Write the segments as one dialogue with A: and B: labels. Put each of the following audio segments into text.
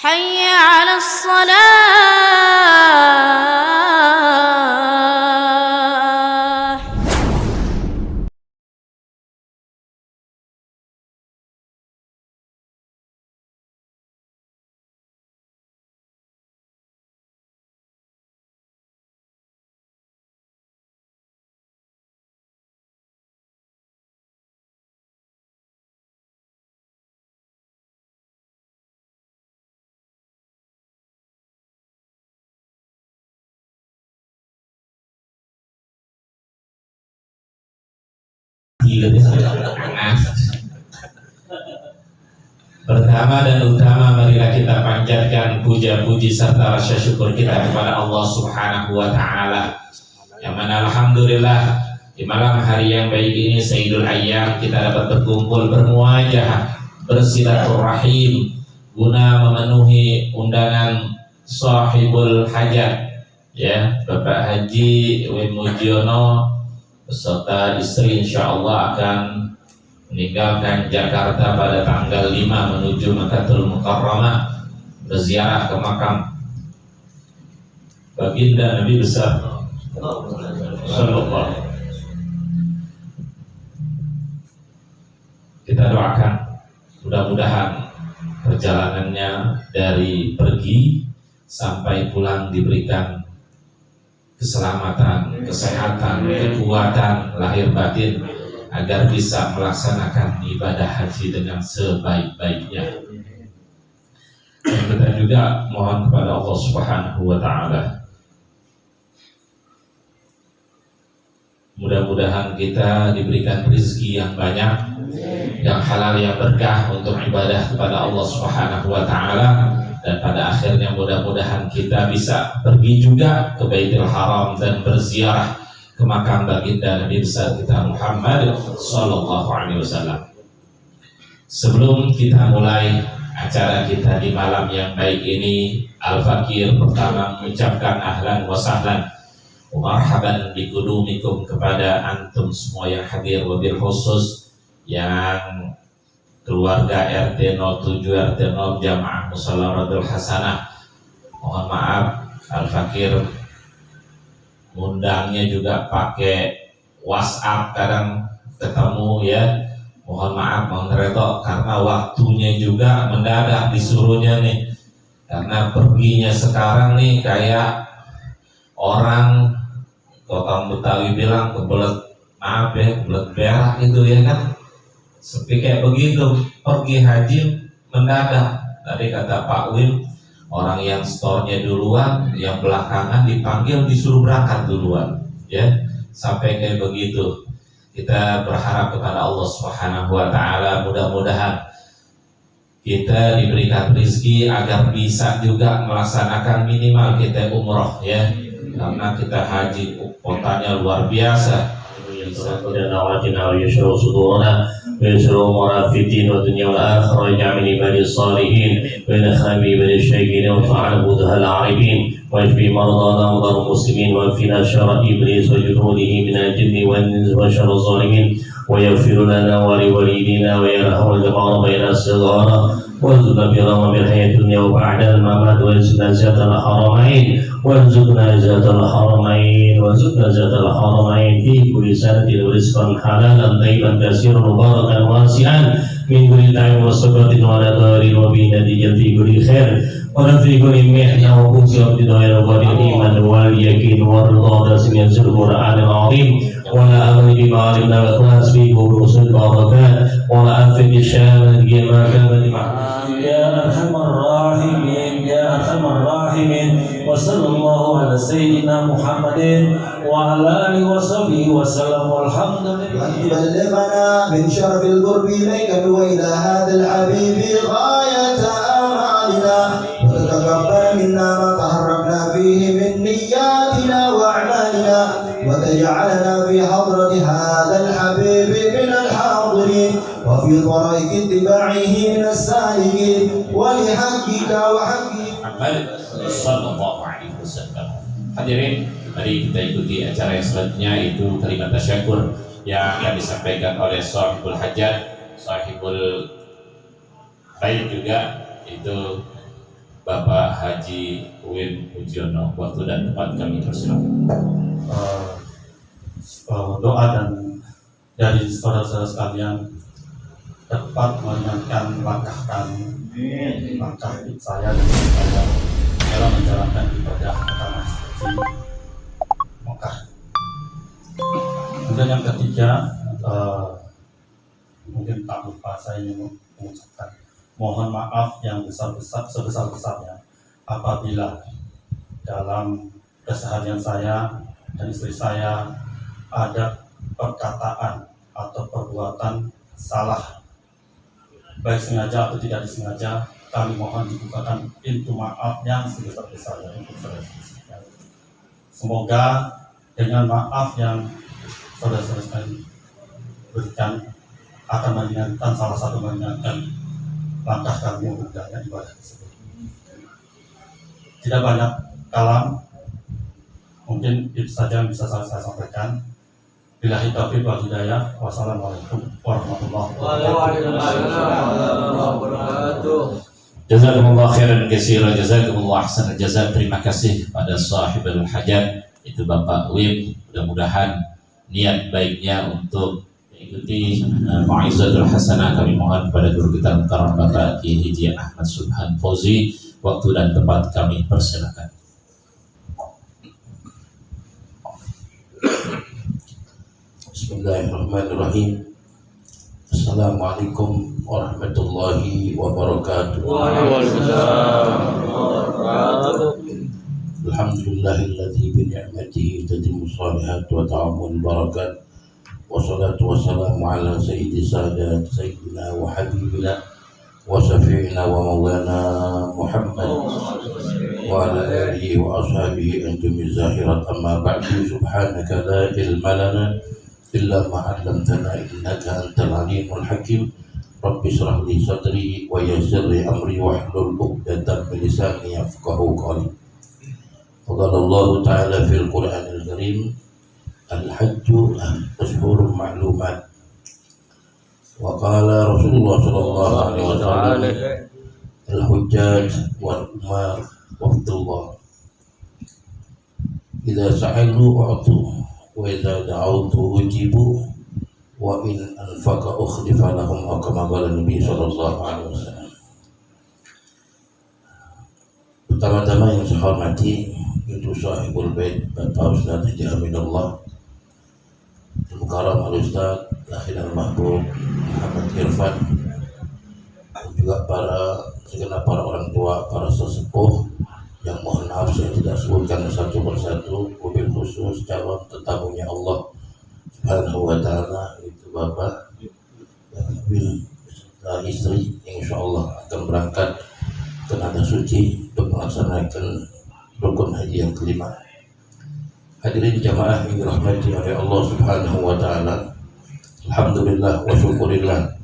A: حي على الصلاة.
B: Pertama dan utama, marilah kita panjatkan puja-puji serta rasa syukur kita kepada Allah Subhanahu wa Ta'ala, yang mana alhamdulillah di malam hari yang baik ini, Sayyidul Ayyam, kita dapat berkumpul, bermuajah, bersilaturahim guna memenuhi undangan sahibul hajat, ya, Bapak Haji Win Mujiono beserta istri insyaallah akan meninggalkan Jakarta pada tanggal 5 menuju Makkatul Mukarramah, berziarah ke makam baginda Nabi besar sallallahu. Kita doakan mudah-mudahan perjalanannya dari pergi sampai pulang diberikan keselamatan, kesehatan, kekuatan lahir batin, agar bisa melaksanakan ibadah haji dengan sebaik-baiknya. Dan kita juga mohon kepada Allah Subhanahu wa Ta'ala, mudah-mudahan kita diberikan rezeki yang banyak, yang halal, yang berkah untuk ibadah kepada Allah Subhanahu wa Ta'ala, dan pada akhirnya mudah-mudahan kita bisa pergi juga ke Baitul Haram dan berziarah ke makam baginda Nabi besar kita Muhammad sallallahu alaihi wasallam. Sebelum kita mulai acara kita di malam yang baik ini, Al-Fakir pertama mengucapkan ahlan wa sahlan wa marhaban bikudumikum kepada antum semua yang hadir, wabil khusus yang keluarga RT 07 RT 0 Jamaah Mushola Radul Hasanah. Mohon maaf, Al-Fakir undangnya juga pakai WhatsApp, kadang ketemu ya, mohon maaf, mohon redho karena waktunya juga mendadak disuruhnya nih, karena perginya sekarang nih kayak orang Kota Betawi bilang kebelet, maaf ya, kebelet berak gitu ya kan, seperti kayak begitu, pergi haji mendadak. Tadi kata Pak Wim, orang yang store-nya duluan, yang belakangan dipanggil disuruh berangkat duluan, ya, sampai kayak begitu. Kita berharap kepada Allah Subhanahu wa Ta'ala, mudah-mudahan kita diberikan rezeki agar bisa juga melaksanakan minimal kita umroh, ya, karena kita haji kotanya luar biasa. ويسر أمورنا في الدين والدنيا والآخرة، واجعل من عباده الصالحين وينخنا من عباده الشاكرين وطعن بوذها العارفين، واشفي مرضانا ومرضى المسلمين، وانفنا شر إبليس وجنوده من الجن والإنس وشر الظالمين، ويغفر لنا ولوالدينا ويرحم الجبار بين الصغار، وارزقنا برحمة بالحياة الدنيا وبعد الممات، وارزقنا زيادة الحرمين، وارزقنا زيادة الحرمين، وارزقنا زيادة الحرمين في كل سنة ورزقا حلالا طيبا كثيرا مباركا واسعا من كل تعب وصبر ولا ضار وبنتيجة في كل خير، ونفي كل محنة وبؤس وابتلاء والإيمان واليقين والرضا بسم القرآن العظيم، ولا أمر بما علمنا والإخلاص في بروس البركات، ولا أنفق الشام كما كان يا أرحم الراحمين يا أرحم الراحمين. وصلى الله على سيدنا محمد وعلى آله وصحبه وسلم، والحمد لله.
C: أن تبلغنا من شرف القرب إليك وإلى هذا الحبيب غاية آمالنا، وتتقبل منا ما تحركنا فيه من نياتنا وأعمالنا، وتجعلنا في حضرة هذا الحبيب من الحاضرين، وفي طريق اتباعه من السالكين، ولحقك وحق
B: Muhammad sallallahu alaihi wasallam. Hadirin, mari kita ikuti acara yang selanjutnya, itu kalimat tasyakur yang akan disampaikan oleh sahibul hajat, sahibul bait juga, itu
D: Bapak Haji Uwin Mujiono. Waktu dan tempat kami persilakan.
E: Doa dan dari saudara-saudara sekalian dapat meringankan langkah kami, langkah saya dan saya dalam menjalankan ibadah tanah suci Mekah. Kemudian yang ketiga, mungkin tak lupa saya ingin mengucapkan mohon maaf yang sebesar-besarnya apabila dalam keseharian saya dan istri saya ada perkataan atau perbuatan salah, baik sengaja atau tidak disengaja. Kami mohon dibukakan pintu maaf yang sebesar-besarnya untuk saudara-saudara. Semoga dengan maaf yang saudara-saudara sekalian berikan akan meringankan meringankan langkah kami untuk menjalankan ibadah tersebut. Tidak banyak kalam, mungkin itu saja yang bisa saya sampaikan. Billahi taufiq wal hidayah. Wassalamualaikum warahmatullahi wabarakatuh.
D: Jazakumullah khairan katsiran, jazakumullah ahsanal jazaa. Terima kasih pada sahibul hajat itu Bapak Wim. Mudah-mudahan niat baiknya untuk mengikuti Mau'izatul Hasanah kami mohon pada guru kita Mukarram Bapak Kiai Haji Ahmad Subhan Fauzi. Waktu dan tempat kami persilakan.
F: Bismillahirrahmanirrahim. Assalamualaikum warahmatullahi wabarakatuh. Alhamdulillahilladzi bi ni'matihi tatimmu shalihat wa ta'ammul barakat. Wassalatu wassalamu ala sayyidi sadat sayyidina wa habibina wa syafi'ina wa maulana Muhammad wa ala alihi wa ashabihi antum zahirat. Amma ba'du, subhanaka la ilma lana illa ma 'allamtana innaka antal alimul hakim. Rabbi shrah li sadri wa yassir li amri wahlul 'uqdatam min lisani yafqahu qawli. Qala Allah ta'ala fil Qur'anil Karim, al-hajju ashhurun ma'lumat. Wa qala Rasulullah sallallahu alaihi wasallam, al-hujjaj wal umar waqtullah. Idza sa'alu u'tu wa idza da'awtu ujibu wa in anfaqa ukhlifa lahum, wa kama qala Nabi sallallahu alaihi wasallam. Pertama-tama yang saya hormati itu sahibul bait Bapak Ustaz Haji Hamidullah Mukarram Al-Ustaz Akhil Al-Mahbub Muhammad Irfan, dan juga segenap para orang tua, para sesepuh yang mohon maaf saya tidak sebutkan satu persatu, mobil khusus calon tetamunya Allah Subhanahu wa ta'ala, itu Bapak Wil istri yang insya Allah akan berangkat ke Tanah Suci untuk melaksanakan rukun haji yang kelima. Hadirin jamaah yang dirahmati oleh Allah Subhanahu wa ta'ala, alhamdulillah wa syukurillah.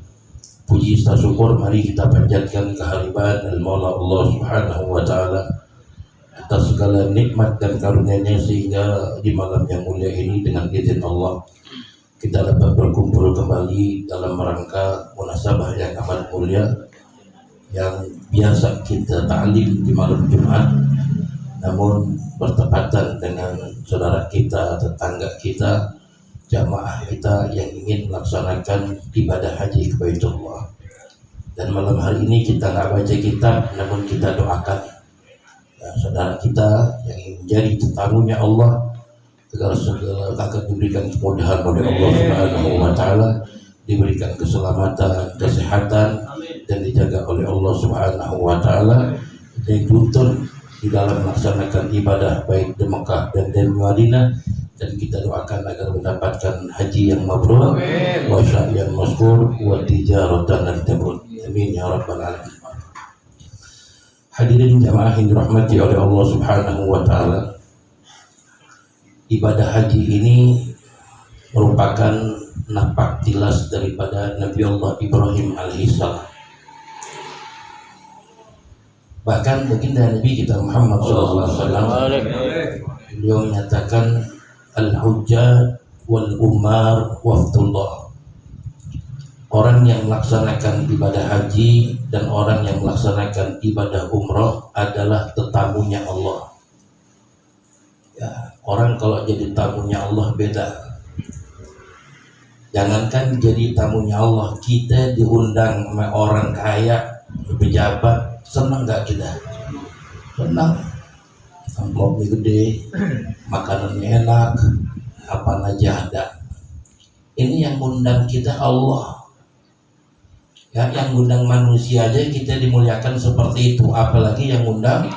F: Puji serta syukur mari kita panjatkan kehadiran al-Maula Allah Subhanahu wa ta'ala atas segala nikmat dan karunia-Nya, sehingga di malam yang mulia ini dengan izin Allah kita dapat berkumpul kembali dalam rangka munasabah yang amat mulia yang biasa kita ta'lim di malam Jumat, namun bertepatan dengan saudara kita, tetangga kita, jamaah kita yang ingin melaksanakan ibadah haji ke Baitullah. Dan malam hari ini kita nggak baca kitab, namun kita doakan saudara kita yang menjadi tetamunya Allah agar segala akan diberikan kemudahan oleh Allah Subhanahu wa ta'ala, diberikan keselamatan, kesehatan, dan dijaga oleh Allah Subhanahu wa ta'ala, dituntun di dalam melaksanakan ibadah baik di Mekah dan di Madinah. Dan kita doakan agar mendapatkan haji yang mabrur, wa sa'yan maskur, wa tijaratan lan tabur. Amin ya rabbal alamin. Hadirin jamaah yang dirahmati oleh Allah Subhanahu wa ta'ala, ibadah haji ini merupakan napak tilas daripada Nabi Allah Ibrahim alaihissalam. Bahkan baginda Nabi kita Muhammad SAW, beliau menyatakan al-hujjaj wal umar waftullah. orang yang melaksanakan ibadah haji dan orang yang melaksanakan ibadah umroh adalah tetamunya Allah. Ya, orang kalau jadi tamunya Allah beda. Jangankan jadi tamunya Allah, kita diundang sama orang kaya, pejabat, senang nggak kita? Senang. Amplopnya gede, makanannya enak, apa aja ada. Ini yang ngundang kita Allah. Ya, yang ngundang manusia aja kita dimuliakan seperti itu, apalagi yang ngundang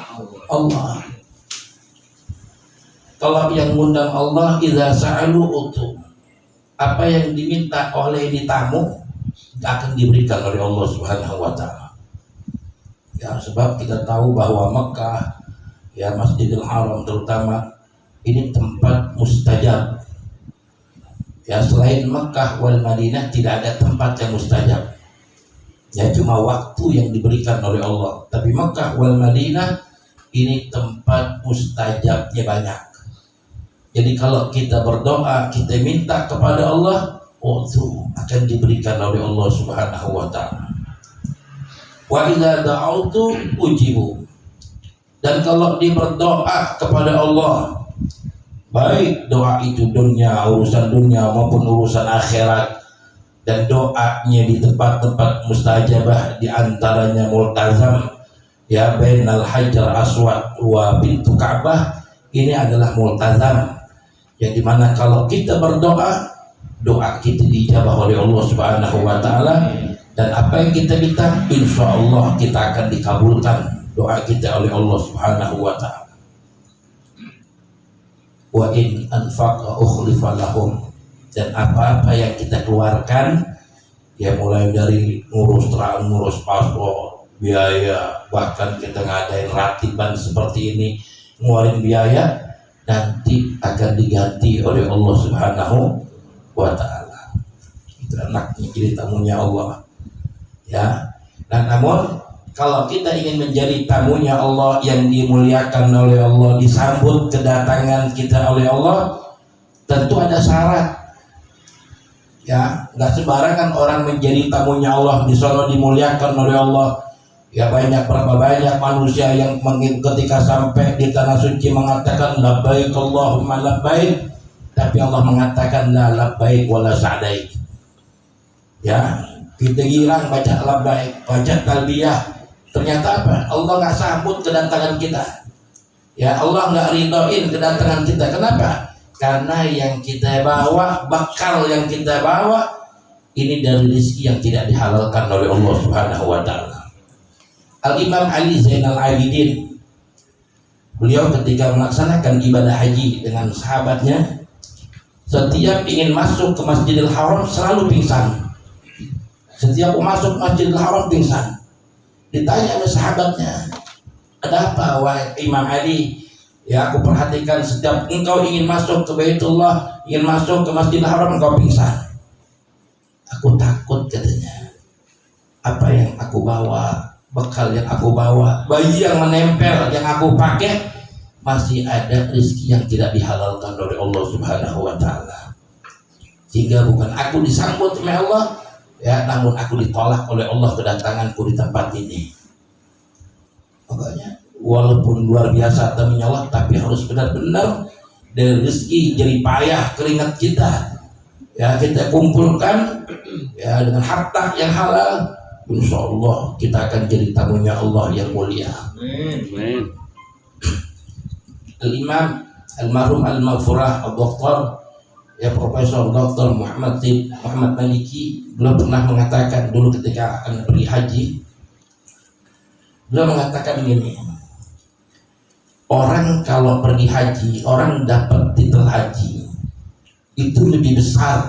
F: Allah. Kalau yang ngundang Allah, idza sa'alu utu. Apa yang diminta oleh ditamu akan diberikan oleh Allah Subhanahu wa taala. Ya, sebab kita tahu bahwa Mekah, ya Masjidil Haram terutama, ini tempat mustajab. Ya, selain Mekah wal Madinah tidak ada tempat yang mustajab. Ya, cuma waktu yang diberikan oleh Allah. Tapi Mekah wal Madinah ini tempat mustajabnya banyak. Jadi kalau kita berdoa, kita minta kepada Allah, itu akan diberikan oleh Allah Subhanahu wa taala. Wa idza da'autu ujibu. Dan kalau dia berdoa kepada Allah, baik doa itu urusan dunia maupun urusan akhirat, dan doanya di tempat-tempat mustajabah, di antaranya multazam, ya bainal hajar aswad wa pintu Ka'bah, ini adalah multazam, yang dimana kalau kita berdoa, doa kita dijabah oleh Allah Subhanahu wa taala, dan apa yang kita minta insya Allah kita akan dikabulkan doa kita oleh Allah Subhanahu wa taala. Wa in anfaqa ukhlifa lahum. Dan apa-apa yang kita keluarkan, ya mulai dari ngurus paspor, biaya, bahkan kita ngadain ratiban seperti ini, ngeluarin biaya, nanti akan diganti oleh Allah Subhanahu wa taala. Itu enaknya jadi tamunya Allah. Ya. Nah, namun kalau kita ingin menjadi tamunya Allah yang dimuliakan oleh Allah, disambut kedatangan kita oleh Allah, tentu ada syarat. Ya, nggak sembarangan orang menjadi tamunya Allah, di sana dimuliakan oleh Allah. Ya, berapa banyak manusia yang ketika sampai di tanah suci mengatakan labbaik Allahumma labbaik, tapi Allah mengatakan la labbaik wala sa'daik. Ya, kita girang baca labbaik, baca talbiyah, ternyata apa? Allah nggak sambut kedatangan kita. Ya, Allah nggak ridhoin kedatangan kita. Kenapa? Karena yang kita bawa, bakal yang kita bawa ini dari rezeki yang tidak dihalalkan oleh Allah Subhanahu wa taala. Al-Imam Ali Zainal Abidin, beliau ketika melaksanakan ibadah haji dengan sahabatnya, setiap ingin masuk ke Masjidil Haram selalu pingsan. Setiap masuk Masjidil Haram pingsan. Ditanya oleh sahabatnya, ada apa wahai Imam Ali? Ya, aku perhatikan setiap engkau ingin masuk ke Baitullah, ingin masuk ke Masjidil Haram, engkau pingsan. Aku takut, katanya. Apa yang aku bawa, bekal yang aku bawa, baju yang menempel yang aku pakai, masih ada rezeki yang tidak dihalalkan oleh Allah Subhanahu wa taala. Sehingga bukan aku disambut oleh Allah, ya, namun aku ditolak oleh Allah kedatanganku di tempat ini. Makanya walaupun luar biasa tamunya Allah, tapi harus benar-benar dari rezeki jadi payah keringat kita, ya kita kumpulkan, ya dengan harta yang halal. Insya Allah kita akan jadi tamunya Allah yang mulia. Amin. Al-Imam Al-Marhum Al-Maghfurah Al-Doktor, ya Profesor Dr. Muhammad Maliki, beliau pernah mengatakan dulu ketika akan pergi haji, beliau mengatakan begini, orang kalau pergi haji, orang dapat titel haji itu lebih besar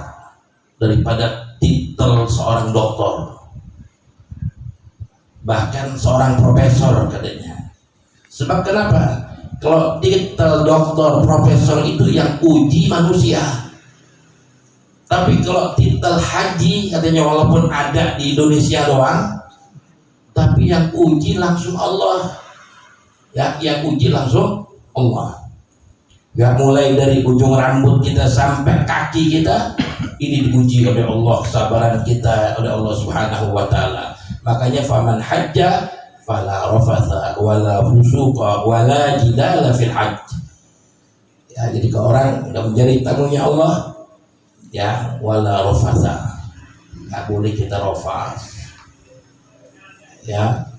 F: daripada titel seorang doktor, bahkan seorang profesor, katanya. Sebab kenapa? Kalau titel doktor, profesor itu yang uji manusia, tapi kalau titel haji, katanya, walaupun ada di Indonesia doang, tapi yang uji langsung Allah. Ya, yang uji langsung Allah. Ya, mulai dari ujung rambut kita sampai kaki kita ini diuji oleh Allah, kesabaran kita oleh Allah Subhanahu wa taala. Makanya faman hajja fala rafatha wala fusuqa wala jidala fil hajj. Ya, jadi kalau orang sudah menjadi tamunya Allah, ya wala rafatha, nggak boleh kita rafas. Ya,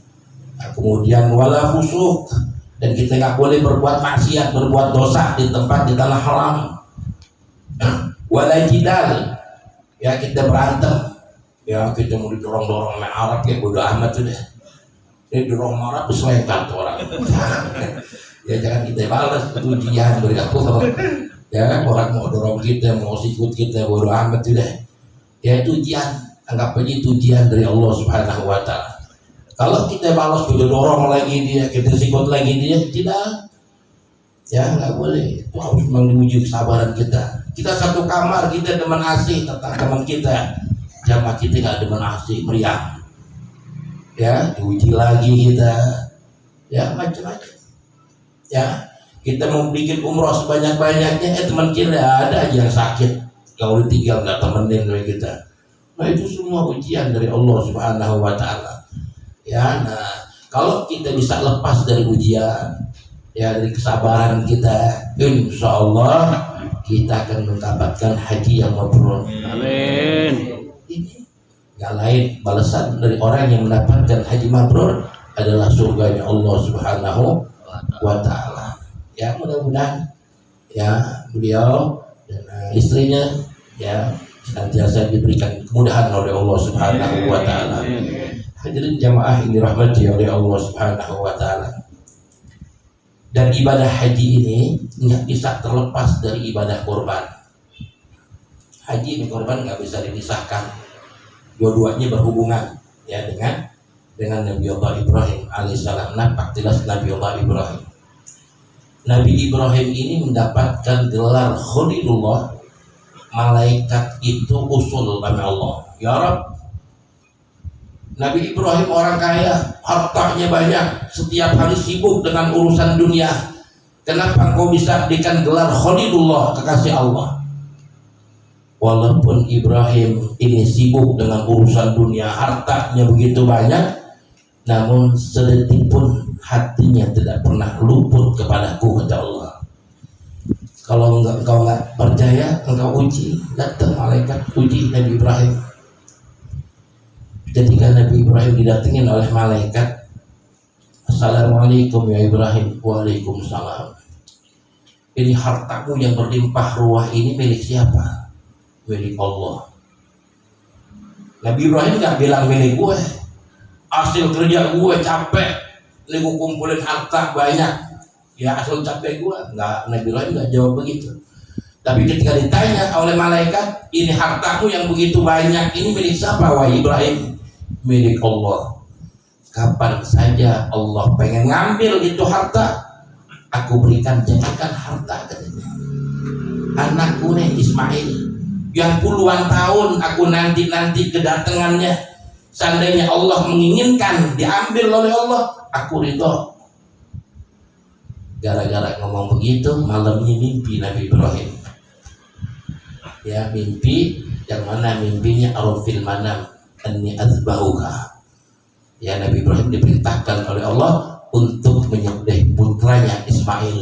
F: kemudian wala fusuq, dan kita nggak boleh berbuat maksiat, berbuat dosa di tempat di tanah haram. Wala jidal, ya kita berantem, ya kita mau didorong-dorong sama Arab, ya bodo amat sudah. Ini dorong Arab selengkat orang. Ya jangan kita balas ujian dari aku. Ya orang mau dorong kita, mau sikut kita, bodo amat sudah. Ya itu ujian, anggap aja itu ujian dari Allah Subhanahu wa taala. Kalau kita balas, kita dorong lagi dia, kita sikut lagi dia, tidak. Ya nggak boleh. Itu harus memang diuji kesabaran kita. Kita satu kamar, kita demen AC, tentang teman kita. Jamaah kita nggak demen AC, meriah. Ya diuji lagi kita. Ya macam-macam. Ya kita mau bikin umroh sebanyak-banyaknya, teman kita ada aja yang sakit. Kalau ditinggal nggak temenin oleh kita. Nah itu semua ujian dari Allah Subhanahu wa taala. Ya, nah kalau kita bisa lepas dari ujian, ya dari kesabaran kita, insya Allah kita akan mendapatkan haji yang mabrur.
B: Amin.
F: Ini nggak lain balasan dari orang yang mendapatkan haji mabrur adalah surganya Allah Subhanahu wa taala. Ya mudah-mudahan ya beliau dan istrinya ya senantiasa diberikan kemudahan oleh Allah Subhanahu wa taala. Hadirin jamaah yang dirahmati oleh Allah Subhanahu wa taala. Dan ibadah haji ini nggak bisa terlepas dari ibadah korban. Haji dan korban nggak bisa dipisahkan. Dua-duanya berhubungan ya dengan Nabi Allah Ibrahim alaihissalam. Nampak jelas Nabi Allah Ibrahim. Nabi Ibrahim ini mendapatkan gelar Khalilullah. Malaikat itu usul kami Allah. Ya Rabb, Nabi Ibrahim orang kaya, hartanya banyak, setiap hari sibuk dengan urusan dunia. Kenapa engkau bisa berikan gelar Khalilullah, kekasih Allah? Walaupun Ibrahim ini sibuk dengan urusan dunia, hartanya begitu banyak, namun sedetik pun hatinya tidak pernah luput kepadaku, kata Allah. Kalau engkau nggak percaya, engkau uji, datang malaikat uji Nabi Ibrahim. Ketika Nabi Ibrahim didatengin oleh malaikat, Assalamualaikum ya Ibrahim. Waalaikumsalam. Ini hartamu yang berlimpah ruah ini milik siapa? Milik Allah. Nabi Ibrahim nggak bilang milik gue, hasil kerja gue capek, ini gue kumpulin harta banyak, ya hasil capek gue. Nggak, Nabi Ibrahim nggak jawab begitu. Tapi ketika ditanya oleh malaikat, ini hartamu yang begitu banyak ini milik siapa wahai Ibrahim? Milik Allah. Kapan saja Allah pengen ngambil itu harta, aku berikan, jadikan harta katanya. Anakku nih Ismail, yang puluhan tahun aku nanti kedatangannya. Seandainya Allah menginginkan diambil oleh Allah, aku ridho. Gara-gara ngomong begitu, malamnya mimpi Nabi Ibrahim. Ya mimpi, yang mana mimpinya arafil manam anni azbahuka. Ya Nabi Ibrahim diperintahkan oleh Allah untuk menyembelih putranya Ismail.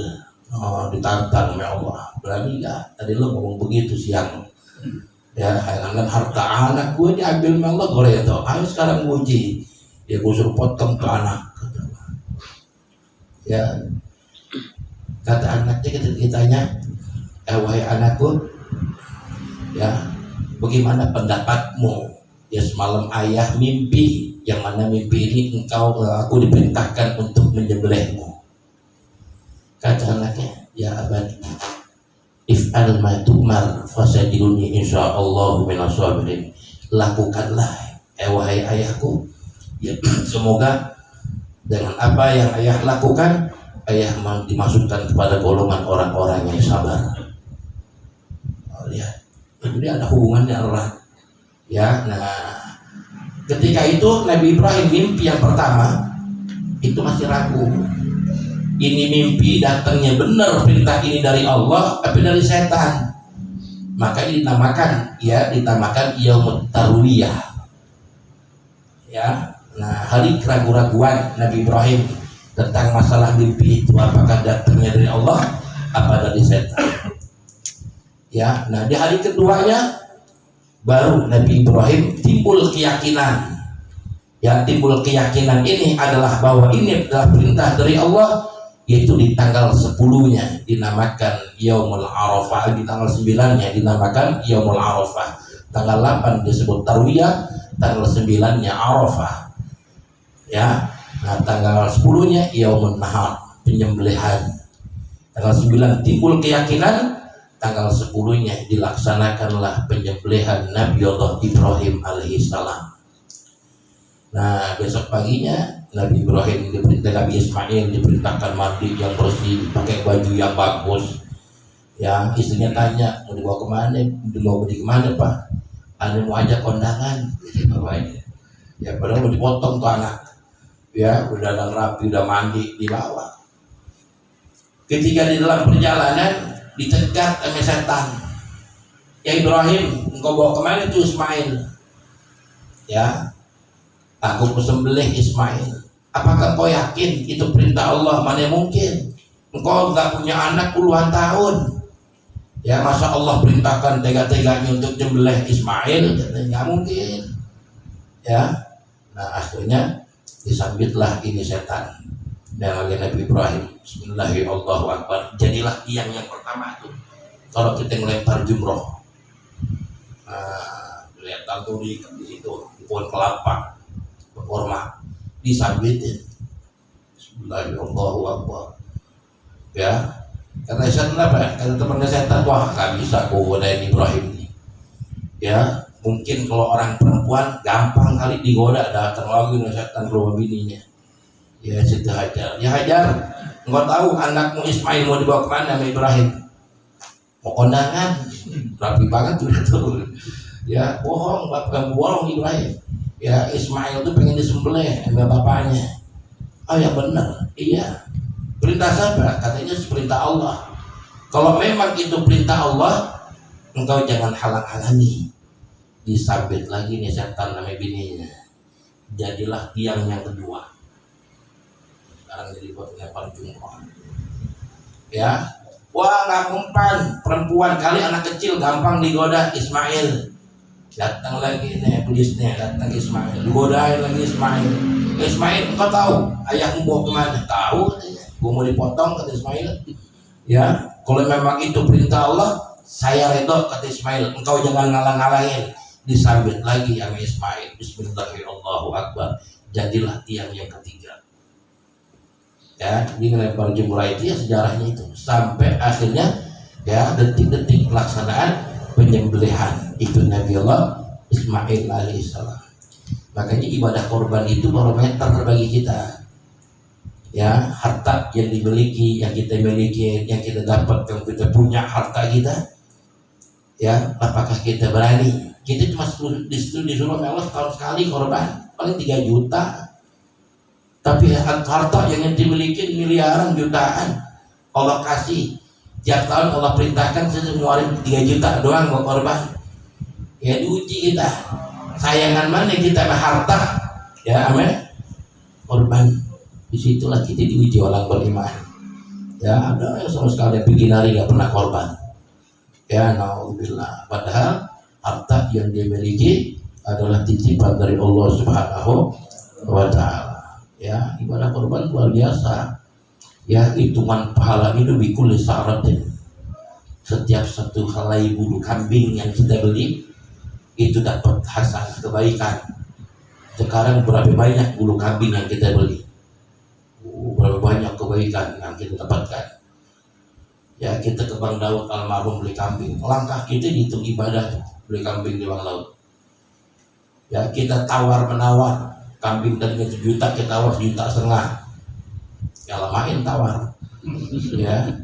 F: Oh, ditantang oleh Allah. Berani nggak? Tadi lo ngomong begitu siang. Ya, jangan harta anak gue diambil sama Allah, gue itu. Ayo sekarang uji. Ya gue suruh potong ke anak. Ya, kata anaknya ketika ditanya, wahai anakku, ya bagaimana pendapatmu? Ya semalam ayah mimpi, yang mana mimpi ini aku diperintahkan untuk menyembelihmu. Kata anaknya, ya abad, if'al ma tu'mar fasajiduni insyaallah minas sabirin. Lakukanlah wahai ayahku, ya semoga dengan apa yang ayah lakukan, ayah dimasukkan kepada golongan orang-orang yang sabar. Oh, lihat, jadi ada hubungannya erat. Ya, nah ketika itu Nabi Ibrahim mimpi yang pertama itu masih ragu. ini mimpi datangnya benar perintah ini dari Allah tapi dari setan, maka ini dinamakan yaumut tarwiyah. Ya, nah hari keraguan-raguan Nabi Ibrahim tentang masalah mimpi itu apakah datangnya dari Allah apa dari setan. Ya, nah di hari keduanya baru Nabi Ibrahim timbul keyakinan. Ya, timbul keyakinan ini adalah bahwa ini adalah perintah dari Allah, yaitu di tanggal 10-nya dinamakan Yaumul Arafah, di tanggal 9-nya dinamakan Yaumul Arafah, tanggal 8 disebut Tarwiyah, tanggal 9-nya Arafah. Ya, nah tanggal 10-nya Yaumun Nahar, penyembelihan. Tanggal 9 timbul keyakinan, tanggal 10-nya dilaksanakanlah penyembelihan Nabi Allah Ibrahim alaihissalam. Nah besok paginya Nabi Ibrahim Nabi Ismail diperintahkan mandi yang bersih, pakai baju yang bagus. Ya, istrinya tanya mau dibawa kemana? Mau pergi kemana Pak? Anda mau ajak kondangan? Ya padahal mau dipotong tuh anak. Ya udah rapi, udah mandi, dibawa. Ketika di dalam perjalanan dicegat sama setan. Ya Ibrahim, engkau bawa kemana tuh Ismail? Ya, aku sembelih Ismail. Apakah kau yakin itu perintah Allah? Mana mungkin? Engkau nggak punya anak puluhan tahun. Ya, masa Allah perintahkan tega-teganya untuk sembelih Ismail? Nggak mungkin. Ya, nah akhirnya disambitlah ini setan. Dan lagi Nabi Ibrahim, Bismillahirrahmanirrahim. Jadilah tiang yang pertama tuh. Kalau kita melempar jumroh, lihat tahu di situ, di pohon kelapa, berkorma, disambitin. Bismillahirrahmanirrahim. Ya, kata setan apa? Kata temannya setan, wah nggak bisa godain Ibrahim ini. Ya, mungkin kalau orang perempuan gampang kali digoda, datang lagi nih setan ke rumah bininya. Ya situ Hajar, ya Hajar, engkau tahu anakmu Ismail mau dibawa kemana sama Ibrahim? Mau kondangan, rapi banget tuh. Ya bohong, bukan bohong Ibrahim. Ya Ismail tuh pengen disembelih sama bapaknya. Oh ya benar, iya. Perintah siapa? Katanya perintah Allah. Kalau memang itu perintah Allah, engkau jangan halang-halangi. Disabit lagi nih setan sama bininya. Jadilah tiang yang kedua. Sekarang jadi buat lempar jumroh. Ya, wah nggak mempan, perempuan kali anak kecil gampang digoda Ismail. Datang lagi nih iblisnya, datang Ismail, digodain lagi Ismail. Ismail, engkau tahu ayahmu bawa kemana? Tahu katanya, gua mau dipotong kata Ismail. Ya, kalau memang itu perintah Allah, saya redha kata Ismail. Engkau jangan ngalang-ngalangin. Disambit lagi sama Ismail. Bismillahirrahmanirrahim. Jadilah tiang yang ketiga. Ya, di ngelempar jumrah itu ya sejarahnya itu sampai akhirnya ya detik-detik pelaksanaan penyembelihan itu Nabi Allah Ismail alaihissalam. Makanya ibadah korban itu barometer bagi kita. Ya, harta yang dimiliki, yang kita miliki, yang kita dapat, yang kita punya harta kita. Ya, apakah kita berani? Kita cuma disuruh Allah setahun sekali korban, paling 3 juta. Tapi harta yang dimiliki miliaran jutaan Allah kasih. Tiap tahun Allah perintahkan saya ngeluarin 3 juta doang mau korban. Ya diuji kita. Sayangan mana kita sama harta? Ya amin. Korban. Disitulah kita diuji orang beriman. Ya ada yang sama sekali bikin hari gak pernah korban. Ya naudzubillah. Padahal harta yang dimiliki adalah titipan dari Allah Subhanahu wa Ta'ala. Ya, ibadah korban luar biasa. Ya, hitungan pahala itu bikul sa'ratin. Setiap satu helai bulu kambing yang kita beli itu dapat hasanah kebaikan. Sekarang berapa banyak bulu kambing yang kita beli? Berapa banyak kebaikan yang kita dapatkan. Ya, kita ke Bang Daud almarhum beli kambing. Langkah kita dihitung ibadah beli kambing di Bang Daud. Ya, kita tawar menawar. Kambing dari 1 juta kita tawar 1,5 juta. Ya lamain tawar. Ya.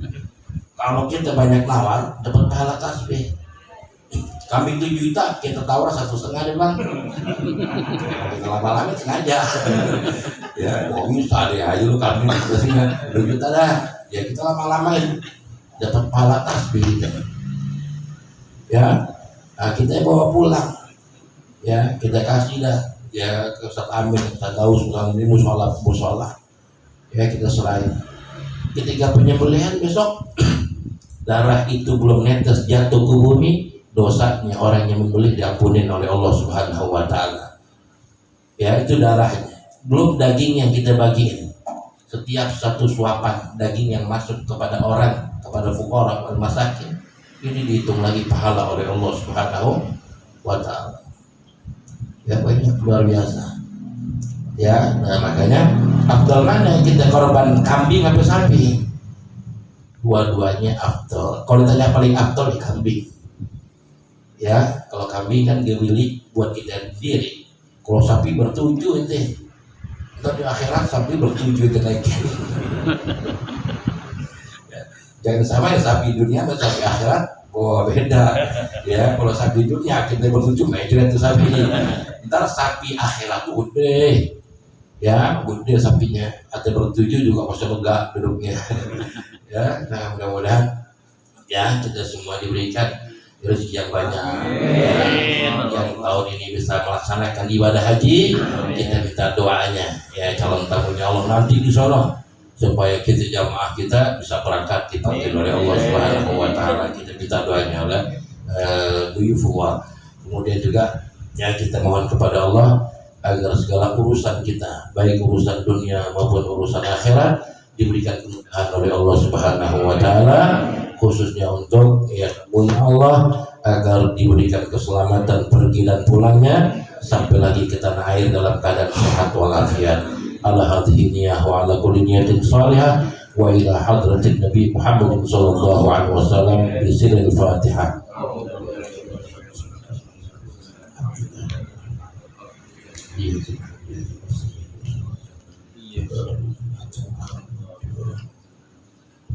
F: Kalau kita banyak nawar dapat pahala tasbih. kambing 7 juta kita tawar 1,5 deh bang. Kita lama-lama sengaja. Ya, kok bisa deh aja lu kambing kesini 2 juta dah. Ya kita lama-lamain dapat pahala tasbih. Ya, nah, kita bawa pulang. Ya, kita kasih dah. Ya ke Ustaz Amin, Ustaz Daus, ini musola. Ya kita serahin. Ketika penyembelihan besok darah itu belum netes jatuh ke bumi, dosanya orang yang membeli diampunin oleh Allah Subhanahu wa taala. Ya, itu darahnya. Belum daging yang kita bagiin. Setiap satu suapan daging yang masuk kepada orang, kepada fuqara wal masakin, ini dihitung lagi pahala oleh Allah Subhanahu wa taala. Ya, banyak luar biasa. Ya, nah makanya afdal mana kita korban kambing atau sapi? Dua-duanya afdal. Kalau ditanya paling afdal di kambing. Ya, kalau kambing kan dia milik buat kita sendiri. Kalau sapi bertujuh itu. Ntar di akhirat sapi bertujuh kenaikan. Ya, jangan sama ya sapi dunia sama sapi akhirat. Oh beda. Ya, kalau sapi dunia kita bertujuh naik itu sapi. Ntar sapi akhirat tuh gede. Ya, gede sapinya, atau bertujuh juga masih lega duduknya. Ya, nah mudah-mudahan ya kita semua diberikan rezeki yang banyak. Yang tahun ini bisa melaksanakan ibadah haji, kita minta doanya. Ya, calon tamunya Allah nanti di sono supaya kita jamaah kita bisa berangkat dipanggil oleh Allah Subhanahu wa taala. Kita minta doanya oleh duyufullah. Kemudian juga ya kita mohon kepada Allah agar segala urusan kita, baik urusan dunia maupun urusan akhirat, diberikan kemudahan oleh Allah Subhanahu wa taala, khususnya untuk ya Allah agar diberikan keselamatan pergi dan pulangnya sampai lagi ke tanah air dalam keadaan sehat walafiat. Ala hadhihi niyyah wa ala kulli niyatin shalihah wa ila hadratin Nabi Muhammad sallallahu alaihi wasallam bi sirril Fatihah.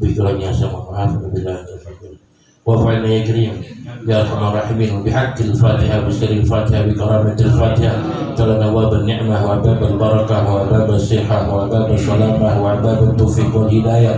F: Bikurangnya sama maaf bila wafa'ilna ya karim ya arhamar rahimin bihaqqil Fatihah bisiril Fatihah bikaramatil Fatihah talana wabal ni'mah wa babal barakah wa babal sihah wa babal salamah wa babal taufiq wal hidayah.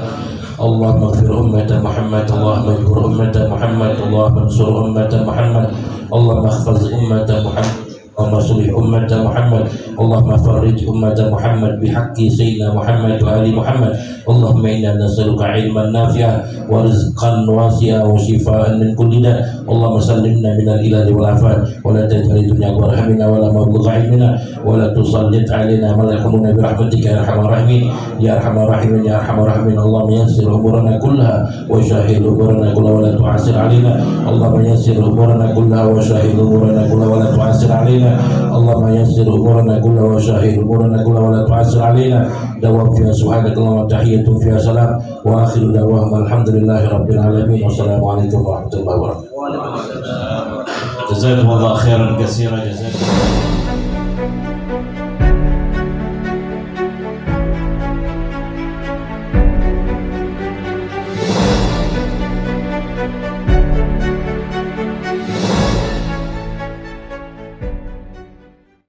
F: Allahumma ighfir ummata Muhammad, Allahumma ighfir ummata Muhammad, Allahumma ansur ummata Muhammad, Allahumma ihfaz ummata Muhammad, Allahumma sulih ummata Muhammad, Allahumma farrij ummata Muhammad bihaqqi sayyidina Muhammad wa ali Muhammad. Allahumma inna nas'aluka ilman nafi'a wa rizqan wasi'a wa shifaan min kulli da'. Allahumma sallimna minal ilali wal afat wa la taj'al dunya akbar hammina wa la mablugha ilmina wa la tusallit alaina man la yahmuna bi rahmatika ya arhamar rahimin ya arhamar rahimin ya arhamar rahimin. Allahumma yassir umurana kullaha wa shahid umurana kullaha wa la tu'assir alaina. Allahumma yassir umurana kullaha wa shahid umurana kullaha wa la tu'assir alaina. Allahumma yassir umurana kullaha wa shahid umurana kullaha wa la tu'assir alaina. Dawam fiha subhanakallahumma wa tahiyyatun fiha salam wa akhiru da'wahum alhamdulillahi rabbil alamin. Wassalamualaikum warahmatullahi wabarakatuh.
D: Jazakumullah khairan katsiran.